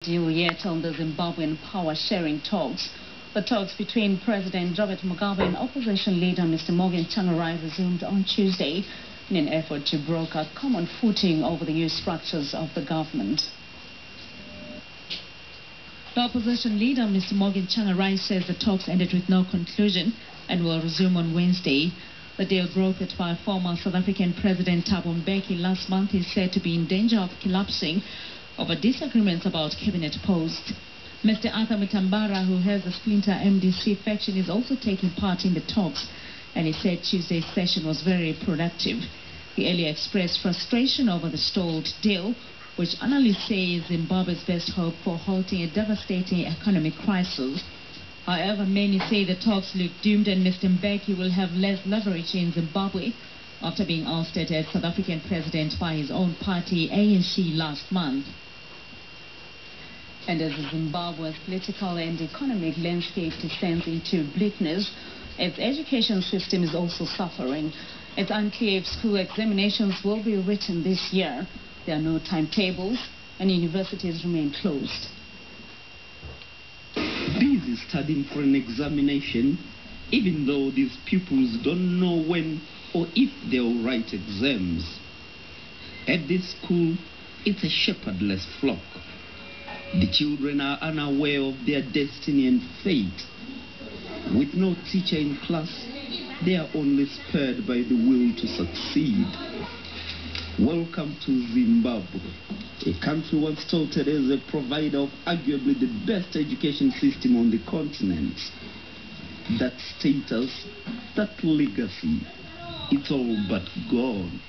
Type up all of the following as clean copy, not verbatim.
Due yet on the Zimbabwean power-sharing talks. The talks between President Robert Mugabe and opposition leader Mr. Morgan Tsvangirai resumed on Tuesday in an effort to broker common footing over the new structures of the government. The opposition leader Mr. Morgan Tsvangirai says the talks ended with no conclusion and will resume on Wednesday. The deal brokered by former South African President Thabo Mbeki last month is said to be in danger of collapsing over disagreements about cabinet posts. Mr. Arthur Mutambara, who heads the splinter MDC faction, is also taking part in the talks, and he said Tuesday's session was very productive. He earlier expressed frustration over the stalled deal, which analysts say is Zimbabwe's best hope for halting a devastating economic crisis. However, many say the talks look doomed and Mr. Mbeki will have less leverage in Zimbabwe after being ousted as South African president by his own party, ANC, last month. And as Zimbabwe's political and economic landscape descends into bleakness, its education system is also suffering. It's unclear if school examinations will be written this year. There are no timetables, and universities remain closed. Busy studying for an examination, even though these pupils don't know when or if they'll write exams. At this school, it's a shepherdless flock. The children are unaware of their destiny and fate. With no teacher in class, they are only spurred by the will to succeed. Welcome to Zimbabwe, a country once touted as a provider of arguably the best education system on the continent. That status, that legacy, it's all but gone.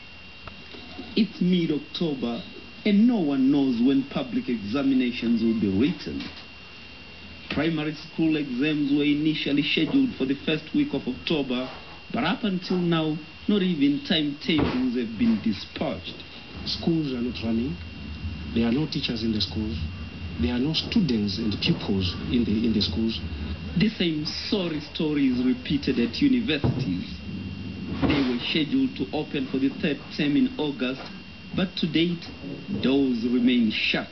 It's mid-October, and no one knows when public examinations will be written. Primary school exams were initially scheduled for the first week of October, but up until now, not even timetables have been dispatched. Schools are not running. There are no teachers in the schools. There are no students and pupils in the schools. The same sorry story is repeated at universities. They were scheduled to open for the third term in August, but to date, doors remain shut.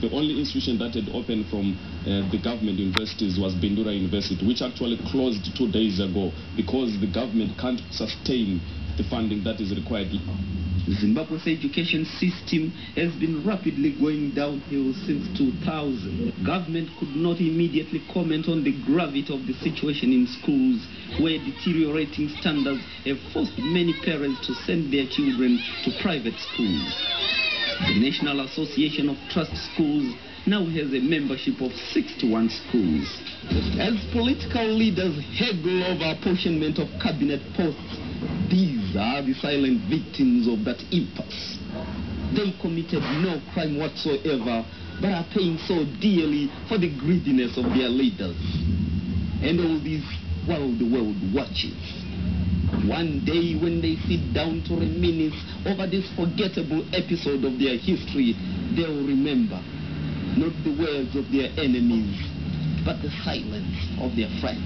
The only institution that had opened from the government universities was Bindura University, which actually closed 2 days ago because the government can't sustain the funding that is required. Zimbabwe's education system has been rapidly going downhill since 2000. Government could not immediately comment on the gravity of the situation in schools, where deteriorating standards have forced many parents to send their children to private schools. The National Association of Trust Schools now has a membership of 61 schools. As political leaders haggle over apportionment of cabinet posts, these are the silent victims of that impasse. They committed no crime whatsoever, but are paying so dearly for the greediness of their leaders. And all this while the world watches. One day when they sit down to reminisce over this forgettable episode of their history, they'll remember not the words of their enemies, but the silence of their friends.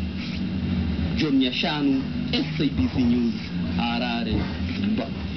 John Yashanu, SABC News, Harare, Zimbabwe.